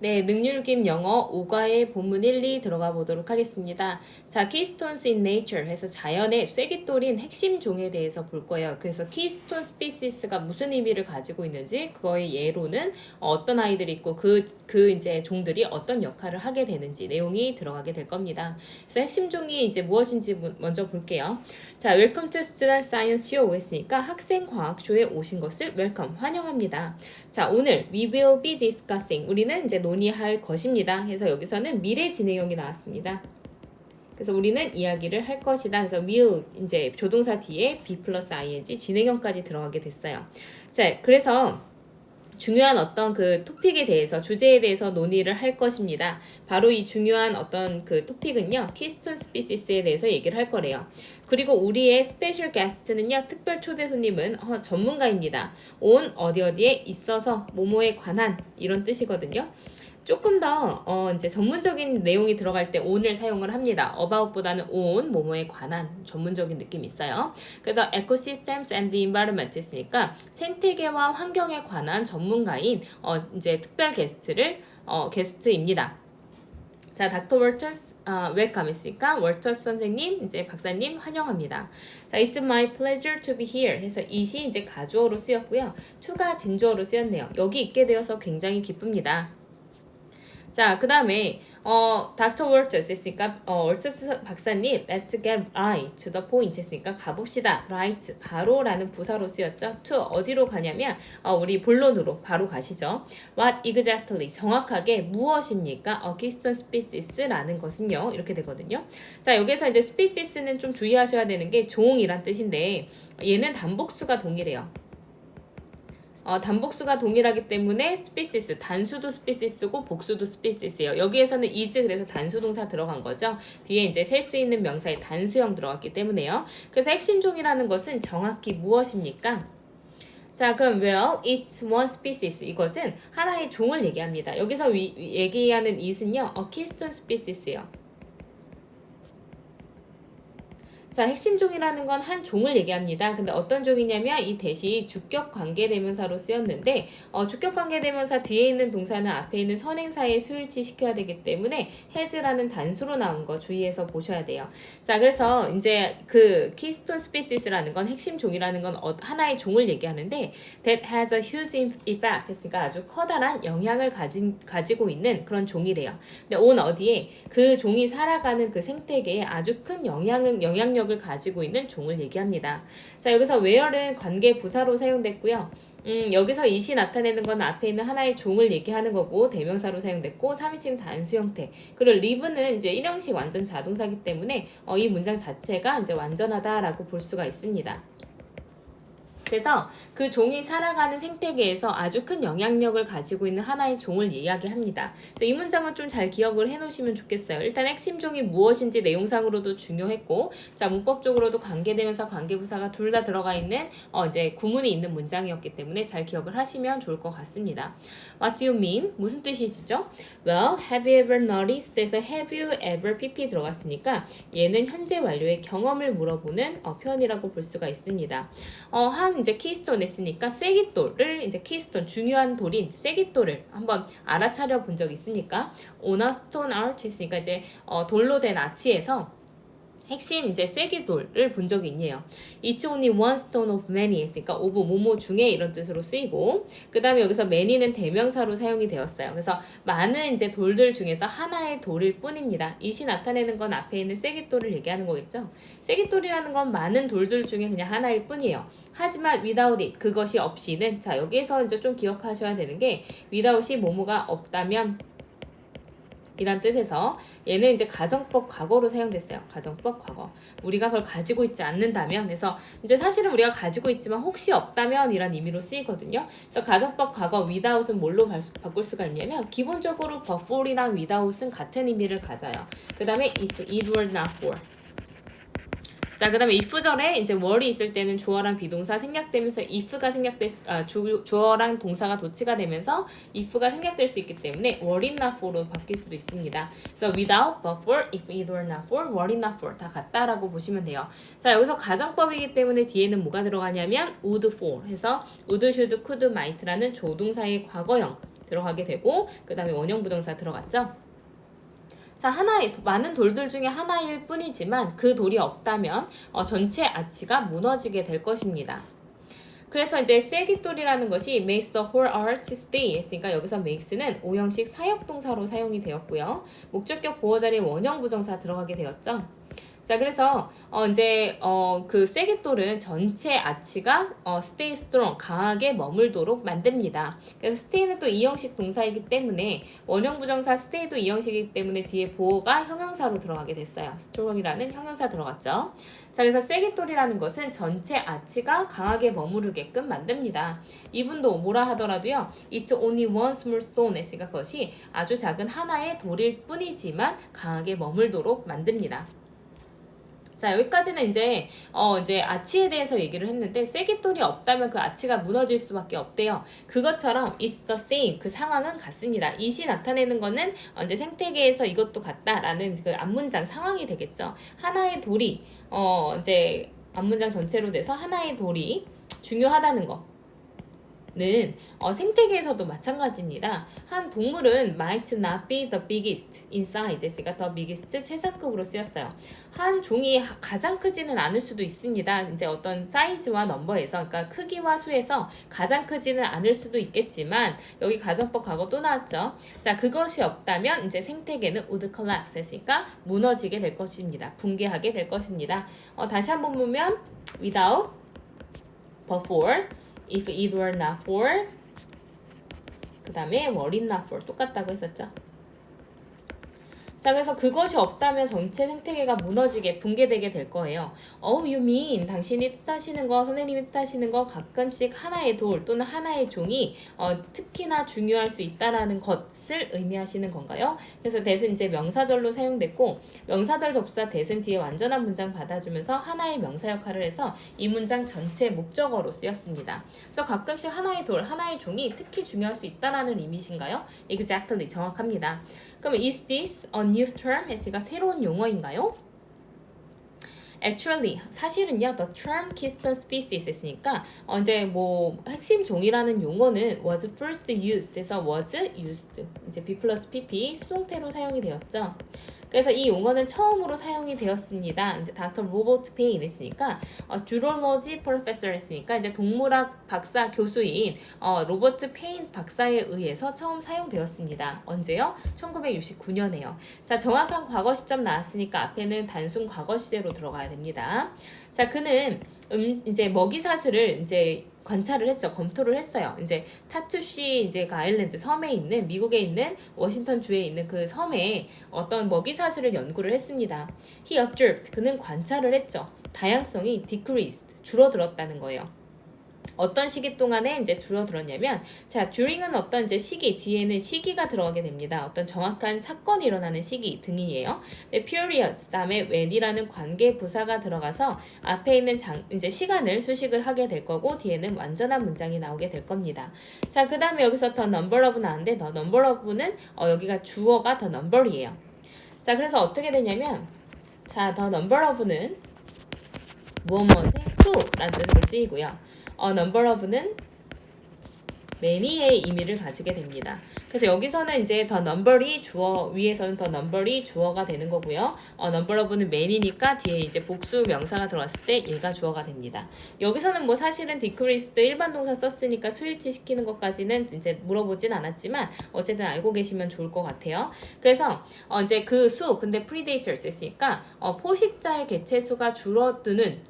네, 능률김 영어 5과의 본문 1, 2 들어가 보도록 하겠습니다. 자, Keystones in Nature 해서 자연의 쐐기돌인 핵심 종에 대해서 볼 거예요. 그래서 Keystone Species가 무슨 의미를 가지고 있는지, 그거의 예로는 어떤 아이들이 있고 그 이제 종들이 어떤 역할을 하게 되는지 내용이 들어가게 될 겁니다. 그래서 핵심 종이 이제 무엇인지 먼저 볼게요. 자, Welcome to Student Science Show 했으니까 학생 과학쇼에 오신 것을 웰컴, 환영합니다. 자, 오늘 we will be discussing, 우리는 이제 논의할 것입니다. 그래서 여기서는 미래 진행형이 나왔습니다. 그래서 우리는 이야기를 할 것이다. 그래서 will 이제 조동사 뒤에 be 플러스 ing 진행형까지 들어가게 됐어요. 자, 그래서 중요한 어떤 그 토픽에 대해서, 주제에 대해서 논의를 할 것입니다. 바로 이 중요한 어떤 그 토픽은요, 키스톤 스피시스에 대해서 얘기를 할 거래요. 그리고 우리의 스페셜 게스트는요, 특별 초대 손님은 전문가입니다. 온 어디에 있어서 뭐뭐에 관한 이런 뜻이거든요. 조금 더 이제 전문적인 내용이 들어갈 때 on을 사용을 합니다. about보다는 on, 뭐뭐에 관한 전문적인 느낌이 있어요. 그래서 ecosystems and the environment 했으니까 생태계와 환경에 관한 전문가인 이제 특별 게스트입니다. 자, 닥터 월터스 웰컴 했으니까 월터스 선생님, 이제 박사님 환영합니다. 자, it's my pleasure to be here 해서 it이 이제 가주어로 쓰였고요. to가 진주어로 쓰였네요. 여기 있게 되어서 굉장히 기쁩니다. 자, 그 다음에 닥터 월터스 했으니까 월터스 박사님 let's get right to the point 했으니까 가봅시다. right, 바로라는 부사로 쓰였죠. to 어디로 가냐면 우리 본론으로 바로 가시죠. what exactly, 정확하게 무엇입니까? keystone species라는 것은요, 이렇게 되거든요. 자, 여기서 이제 species는 좀 주의하셔야 되는 게 종이란 뜻인데 얘는 단복수가 동일해요. 단복수가 동일하기 때문에 species, 단수도 species고 복수도 species예요. 여기에서는 is, 그래서 단수동사 들어간 거죠. 뒤에 이제 셀 수 있는 명사의 단수형 들어갔기 때문에요. 그래서 핵심 종이라는 것은 정확히 무엇입니까? 자, 그럼 well, it's one species. 이것은 하나의 종을 얘기합니다. 여기서 얘기하는 it은요, keystone species예요. 자, 핵심 종이라는 건 한 종을 얘기합니다. 근데 어떤 종이냐면 이 대시 주격 관계대명사로 쓰였는데 주격 관계대명사 뒤에 있는 동사는 앞에 있는 선행사에 수일치 시켜야 되기 때문에 has라는 단수로 나온 거 주의해서 보셔야 돼요. 자, 그래서 이제 그 keystone species라는 건, 핵심 종이라는 건 하나의 종을 얘기하는데 that has a huge effect 했으니까 아주 커다란 영향을 가지고 있는 그런 종이래요. 근데 on 어디에 그 종이 살아가는 그 생태계에 아주 큰 영향력을 가지고 있는 종을 얘기합니다. 자, 여기서 where는 관계 부사로 사용됐고요. 여기서 it이 나타내는 건 앞에 있는 하나의 종을 얘기하는 거고 대명사로 사용됐고 3인칭 단수 형태. 그리고 live는 이제 일형식 완전 자동사기 때문에 이 문장 자체가 이제 완전하다라고 볼 수가 있습니다. 그래서 그 종이 살아가는 생태계에서 아주 큰 영향력을 가지고 있는 하나의 종을 이야기합니다. 그래서 이 문장은 좀 잘 기억을 해놓으시면 좋겠어요. 일단 핵심 종이 무엇인지 내용상으로도 중요했고, 자, 문법적으로도 관계대명사, 관계부사가 둘 다 들어가 있는 이제 구문이 있는 문장이었기 때문에 잘 기억을 하시면 좋을 것 같습니다. What do you mean? 무슨 뜻이시죠? Well, have you ever noticed? 에서 have you ever pp 들어갔으니까 얘는 현재 완료의 경험을 물어보는 표현이라고 볼 수가 있습니다. 한 이제 키스톤 했으니까 쐐기돌을, 이제 키스톤 중요한 돌인 쐐기돌을 한번 알아차려 본 적 있습니까? On a stone arch 했으니까 이제 돌로 된 아치에서 핵심 이제 쐐기돌을 본 적이 있네요. It's only one stone of many 했으니까 of 뭐뭐 중에 이런 뜻으로 쓰이고, 그 다음에 여기서 many는 대명사로 사용이 되었어요. 그래서 많은 이제 돌들 중에서 하나의 돌일 뿐입니다. it이 나타내는 건 앞에 있는 쐐기돌을 얘기하는 거겠죠. 쐐기돌이라는 건 많은 돌들 중에 그냥 하나일 뿐이에요. 하지만 without it, 그것이 없이는, 자, 여기에서 이제 좀 기억하셔야 되는 게 without이 뭐뭐가 없다면 이란 뜻에서 얘는 이제 가정법 과거로 사용됐어요. 가정법 과거. 우리가 그걸 가지고 있지 않는다면, 그래서 이제 사실은 우리가 가지고 있지만 혹시 없다면 이란 의미로 쓰이거든요. 그래서 가정법 과거 without은 뭘로 바꿀 수가 있냐면 기본적으로 before이랑 without은 같은 의미를 가져요. 그 다음에 if it were not for. 자, 그 다음에 if절에 이제 were이 있을 때는 주어랑 비동사 생략되면서 if가 주어랑 동사가 도치가 되면서 if가 생략될 수 있기 때문에 were it not for로 바뀔 수도 있습니다. 그래서 without, but for, if it were not for, were it not for 다 같다라고 보시면 돼요. 자, 여기서 가정법이기 때문에 뒤에는 뭐가 들어가냐면 would for 해서 would, should, could, might라는 조동사의 과거형 들어가게 되고 그 다음에 원형 부정사 들어갔죠. 자, 하나의 많은 돌들 중에 하나일 뿐이지만 그 돌이 없다면 전체 아치가 무너지게 될 것입니다. 그래서 이제 쐐기돌이라는 것이 makes the whole arch stay 했으니까 여기서 makes는 5형식 사역동사로 사용이 되었고요. 목적격 보호 자리에 원형 부정사 들어가게 되었죠. 자, 그래서 그 쐐기돌은 전체 아치가 stay strong, 강하게 머물도록 만듭니다. 그래서 stay는 또 2형식 동사이기 때문에 원형 부정사 stay도 2형식이기 때문에 뒤에 보호가 형용사로 들어가게 됐어요. strong이라는 형용사 들어갔죠. 자, 그래서 쐐기돌이라는 것은 전체 아치가 강하게 머무르게끔 만듭니다. 이분도 뭐라 하더라도요. It's only one small stone 했으니까 그것이 아주 작은 하나의 돌일 뿐이지만 강하게 머물도록 만듭니다. 자, 여기까지는 이제 아치에 대해서 얘기를 했는데 쐐기돌이 없다면 그 아치가 무너질 수밖에 없대요. 그것처럼 it's the same, 그 상황은 같습니다. it이 나타내는 거는 이제 생태계에서 이것도 같다라는 그 앞문장 상황이 되겠죠. 하나의 돌이 이제 앞문장 전체로 돼서 하나의 돌이 중요하다는 거. 는 생태계에서도 마찬가지입니다. 한 동물은 might not be the biggest in size, 그러니까 the biggest 최상급으로 쓰였어요. 한 종이 가장 크지는 않을 수도 있습니다. 이제 어떤 사이즈와 넘버에서, 그러니까 크기와 수에서 가장 크지는 않을 수도 있겠지만 여기 가정법 과거 또 나왔죠. 자, 그것이 없다면 이제 생태계는 would collapse 했으니까 무너지게 될 것입니다. 붕괴하게 될 것입니다. 다시 한번 보면 without, but for, if it were not for, 그 다음에 were it not for 똑같다고 했었죠. 자, 그래서 그것이 없다면 전체 생태계가 무너지게 붕괴되게 될 거예요. you mean 당신이 뜻하시는 거, 선생님이 뜻하시는 거 가끔씩 하나의 돌 또는 하나의 종이 특히나 중요할 수 있다라는 것을 의미하시는 건가요? 그래서 that은 이제 명사절로 사용됐고 명사절 접사 that은 뒤에 완전한 문장 받아주면서 하나의 명사 역할을 해서 이 문장 전체 목적어로 쓰였습니다. 그래서 가끔씩 하나의 돌, 하나의 종이 특히 중요할 수 있다라는 의미신가요? Exactly, 정확합니다. 그럼 is this a new term? 했으니까 새로운 용어인가요? Actually, 사실은요, the term keystone species 했으니까 이제 핵심 종이라는 용어는 was first used 해서 was used, 이제 be plus pp 수동태로 사용이 되었죠. 그래서 이 용어는 처음으로 사용이 되었습니다. 이제 닥터 로버트 페인 했으니까 주롤로지 프로페서 했으니까 이제 동물학 박사 교수인 로버트 페인 박사에 의해서 처음 사용되었습니다. 언제요? 1969년에요. 자, 정확한 과거 시점 나왔으니까 앞에는 단순 과거 시제로 들어가야 됩니다. 자, 그는 이제 먹이 사슬을 이제 관찰을 했죠. 검토를 했어요. 이제 타투시 이제 그 아일랜드 섬에 있는 미국에 있는 워싱턴 주에 있는 그 섬에 어떤 먹이 사슬을 연구를 했습니다. He observed, 그는 관찰을 했죠. 다양성이 decreased, 줄어들었다는 거예요. 어떤 시기 동안에 이제 줄어들었냐면, 자, during은 어떤 이제 시기, 뒤에는 시기가 들어가게 됩니다. 어떤 정확한 사건이 일어나는 시기 등이에요. period, 그다음에 when이라는 관계 부사가 들어가서 앞에 있는 이제 시간을 수식을 하게 될 거고 뒤에는 완전한 문장이 나오게 될 겁니다. 자, 그다음에 여기서 the number of 나왔는데 the number of는 여기가 주어가 the number이에요. 자, 그래서 어떻게 되냐면, 자, the number of는 무엇무엇의 who라는 뜻으로 쓰이고요. number of는 many의 의미를 가지게 됩니다. 그래서 여기서는 이제 the number이 주어, 위에서는 the number이 주어가 되는 거고요. number of는 many니까 뒤에 이제 복수 명사가 들어왔을 때 얘가 주어가 됩니다. 여기서는 사실은 decreased 일반 동사 썼으니까 수일치 시키는 것까지는 이제 물어보진 않았지만 어쨌든 알고 계시면 좋을 것 같아요. 그래서 이제 그 수, 근데 predators 했으니까 포식자의 개체수가 줄어드는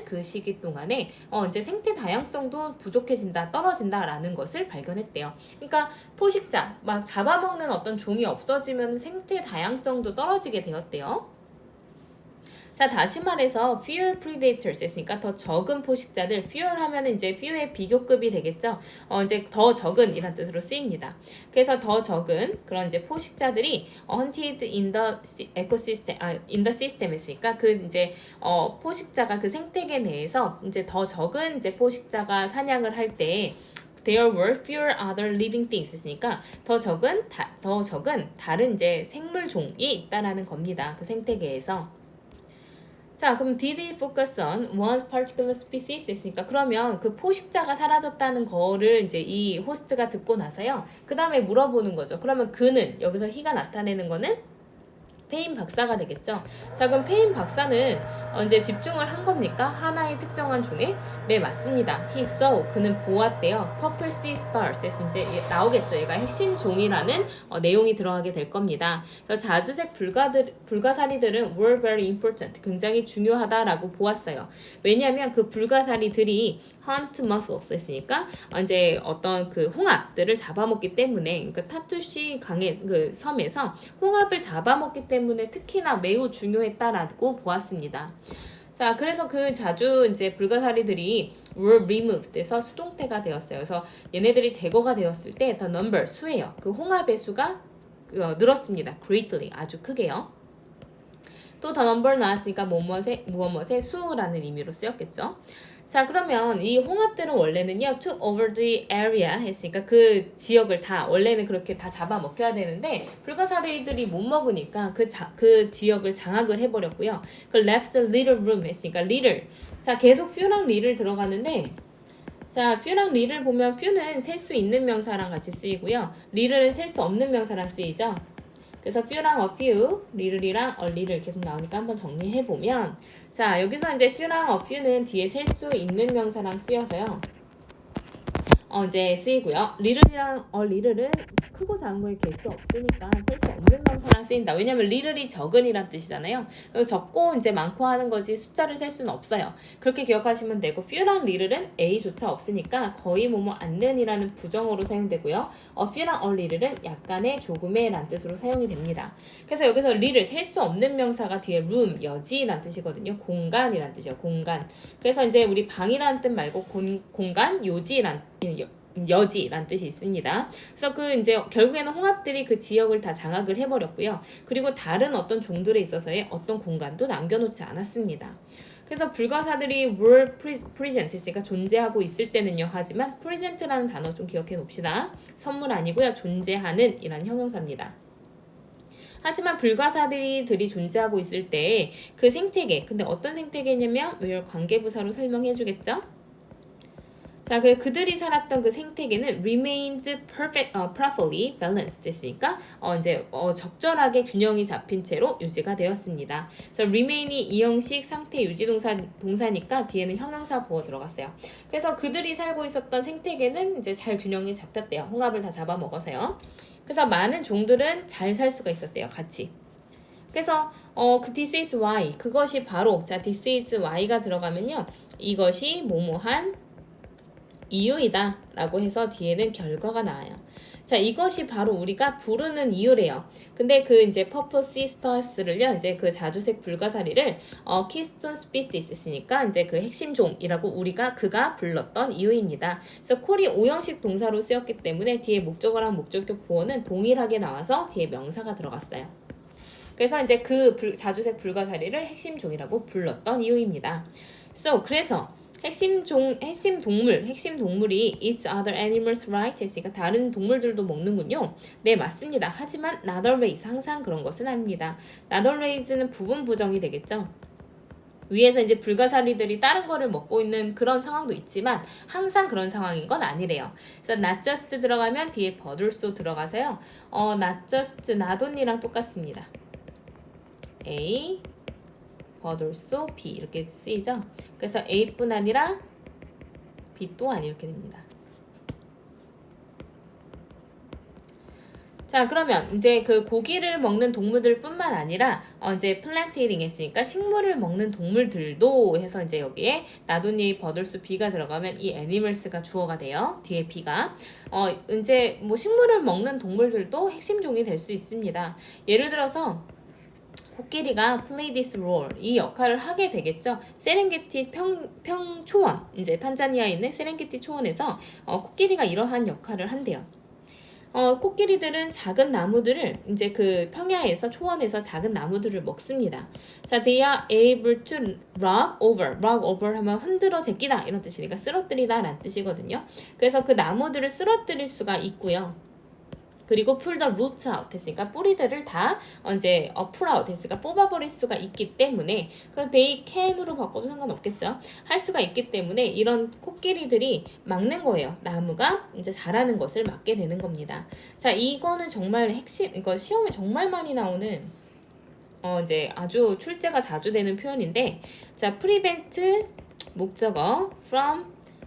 그 시기 동안에 이제 생태 다양성도 부족해진다, 떨어진다라는 것을 발견했대요. 그러니까 포식자, 막 잡아먹는 어떤 종이 없어지면 생태 다양성도 떨어지게 되었대요. 자, 다시 말해서 fewer predators 했으니까 더 적은 포식자들, fewer 하면 이제 few의 비교급이 되겠죠. 이제 더 적은 이란 뜻으로 쓰입니다. 그래서 더 적은 그런 이제 포식자들이 hunted in the ecosystem, in the system 했으니까 그 이제 포식자가 그 생태계 내에서 이제 더 적은 이제 포식자가 사냥을 할 때 there were fewer other living things 했으니까 더 적은 다른 이제 생물종이 있다라는 겁니다. 그 생태계에서. 자, 그럼 did he focus on one particular species 했으니까 그러면 그 포식자가 사라졌다는 거를 이제 이 호스트가 듣고 나서요. 그 다음에 물어보는 거죠. 그러면 그는 여기서 he가 나타내는 거는 페인 박사가 되겠죠. 자, 그럼 페인 박사는 이제 집중을 한 겁니까? 하나의 특정한 종에? 네, 맞습니다. He saw, 그는 보았대요. Purple Sea Stars. 이제 나오겠죠. 얘가 핵심 종이라는 내용이 들어가게 될 겁니다. 그래서 자주색 불가사리들은 were very important, 굉장히 중요하다라고 보았어요. 왜냐하면 그 불가사리들이 hunt mussels 했으니까 이제 어떤 그 홍합들을 잡아먹기 때문에, 그러니까 타투시 강의 그 섬에서 홍합을 잡아먹기 때문에 특히나 매우 중요했다라고 보았습니다. 자, 그래서 그 자주 이제 불가사리들이 were removed 해서 수동태가 되었어요. 그래서 얘네들이 제거가 되었을 때 the number, 수예요. 그 홍합의 수가 늘었습니다. greatly, 아주 크게요. 또 the number 나왔으니까 무엇의 수라는 의미로 쓰였겠죠. 자, 그러면 이 홍합들은 원래는요 took over the area 했으니까 그 지역을 다 원래는 그렇게 다 잡아먹혀야 되는데 불가사리들이 못 먹으니까 그 지역을 장악을 해버렸고요. 그 left the little room 했으니까 little, 자 계속 few랑 little 들어가는데, 자 few랑 little 보면 few는 셀 수 있는 명사랑 같이 쓰이고요, little은 셀 수 없는 명사랑 쓰이죠. 그래서 few랑 a few, little이랑 a little 계속 나오니까 한번 정리해보면, 자 여기서 이제 few랑 a few는 뒤에 셀 수 있는 명사랑 쓰여서요 이제 쓰이고요. little이랑 a little은 크고 작은 거에 갤 수 없으니까 셀 수 없는 명사랑 쓰인다. 왜냐면 little이 적은이란 뜻이잖아요. 적고 이제 많고 하는 거지 숫자를 셀 수는 없어요. 그렇게 기억하시면 되고, few랑 little은 a조차 없으니까 거의 뭐뭐 않는이라는 부정어로 사용되고요. few랑 a little은 약간의 조금의 란 뜻으로 사용이 됩니다. 그래서 여기서 little, 셀 수 없는 명사가 뒤에 room, 여지란 뜻이거든요. 공간이란 뜻이에요. 공간. 그래서 이제 우리 방이라는 뜻 말고 공간, 요지란 여지란 뜻이 있습니다. 그래서 그 이제 결국에는 홍합들이 그 지역을 다 장악을 해버렸고요. 그리고 다른 어떤 종들에 있어서의 어떤 공간도 남겨놓지 않았습니다. 그래서 불가사들이 were present 했으니까 존재하고 있을 때는요 하지만 present라는 단어 좀 기억해 놓읍시다. 선물 아니고요, 존재하는 이란 형용사입니다. 하지만 불가사들이 존재하고 있을 때 그 생태계, 근데 어떤 생태계냐면 where 관계부사로 설명해 주겠죠. 자, 그들이 살았던 그 생태계는 remained properly balanced 됐으니까 이제 적절하게 균형이 잡힌 채로 유지가 되었습니다. 그래서 remain이 이형식 상태 유지 동사니까 뒤에는 형용사 보어 들어갔어요. 그래서 그들이 살고 있었던 생태계는 이제 잘 균형이 잡혔대요. 홍합을 다 잡아먹어서요. 그래서 많은 종들은 잘 살 수가 있었대요, 같이. 그래서 그 this is why, 그것이 바로, 자 this is why가 들어가면요 이것이 뭐뭐한 이유이다 라고 해서 뒤에는 결과가 나와요. 자, 이것이 바로 우리가 부르는 이유래요. 근데 그 이제 Purple Sea Stars를요, 이제 그 자주색 불가사리를 Keystone Species 했으니까 이제 그 핵심 종이라고 그가 불렀던 이유입니다. 그래서 콜이 오형식 동사로 쓰였기 때문에 뒤에 목적어랑 목적격 보어는 동일하게 나와서 뒤에 명사가 들어갔어요. 그래서 이제 그 자주색 불가사리를 핵심 종이라고 불렀던 이유입니다. 그래서 핵심 동물이 eats other animals right 했으니까 다른 동물들도 먹는군요. 네, 맞습니다. 하지만 not always, 항상 그런 것은 아닙니다. not always는 부분 부정이 되겠죠. 위에서 이제 불가사리들이 다른 거를 먹고 있는 그런 상황도 있지만 항상 그런 상황인 건 아니래요. 그래서 not just 들어가면 뒤에 but also 들어가서요. not just, not only랑 똑같습니다. A but also B 이렇게 쓰이죠. 그래서 A뿐 아니라 B 또한 이렇게 됩니다. 자, 그러면 이제 그 고기를 먹는 동물들뿐만 아니라 이제 플랜트 이팅 했으니까 식물을 먹는 동물들도 해서 이제 여기에 나돈이 버들수 B가 들어가면 이 애니멀스가 주어가 돼요. 뒤에 B가 이제 뭐 식물을 먹는 동물들도 핵심 종이 될 수 있습니다. 예를 들어서 코끼리가 play this role, 이 역할을 하게 되겠죠. 세렝게티 평초원, 이제 탄자니아에 있는 세렝게티 초원에서 코끼리가 이러한 역할을 한대요. 코끼리들은 작은 나무들을 이제 그 평야에서 초원에서 작은 나무들을 먹습니다. 자, they are able to rock over 하면 흔들어 제끼다 이런 뜻이니까 쓰러뜨리다 라는 뜻이거든요. 그래서 그 나무들을 쓰러뜨릴 수가 있고요. 그리고 pull the roots out 했으니까 뿌리들을 다 이제 pull out 했으니까 뽑아버릴 수가 있기 때문에 그 they can으로 바꿔도 상관없겠죠. 할 수가 있기 때문에 이런 코끼리들이 막는 거예요. 나무가 이제 자라는 것을 막게 되는 겁니다. 자, 이거는 정말 핵심, 이거 시험에 정말 많이 나오는 이제 아주 출제가 자주 되는 표현인데, 자, prevent 목적어 from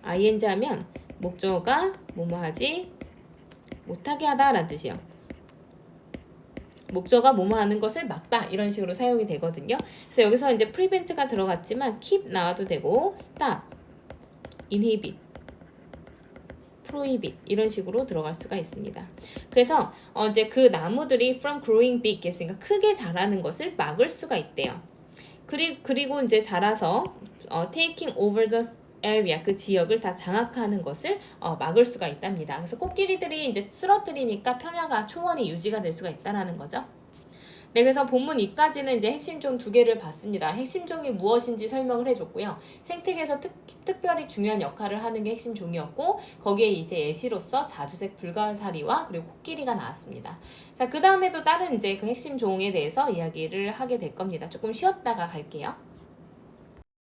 ing 하면 목적어가 뭐뭐 하지 못하게 하다 라는 뜻이요. 목적어가 뭐뭐 하는 것을 막다 이런 식으로 사용이 되거든요. 그래서 여기서 이제 prevent가 들어갔지만 keep 나와도 되고 stop, inhibit, prohibit 이런 식으로 들어갈 수가 있습니다. 그래서 이제 그 나무들이 from growing big 했으니까 크게 자라는 것을 막을 수가 있대요. 그리고 이제 자라서 taking over the area 그 지역을 다 장악하는 것을 막을 수가 있답니다. 그래서 코끼리들이 이제 쓰러뜨리니까 평야가 초원이 유지가 될 수가 있다라는 거죠. 네, 그래서 본문 2까지는 이제 핵심종 2개를 봤습니다. 핵심종이 무엇인지 설명을 해줬고요. 생태계에서 특별히 중요한 역할을 하는 게 핵심종이었고, 거기에 이제 예시로서 자주색 불가사리와 그리고 코끼리가 나왔습니다. 자, 그 다음에도 다른 이제 그 핵심종에 대해서 이야기를 하게 될 겁니다. 조금 쉬었다가 갈게요.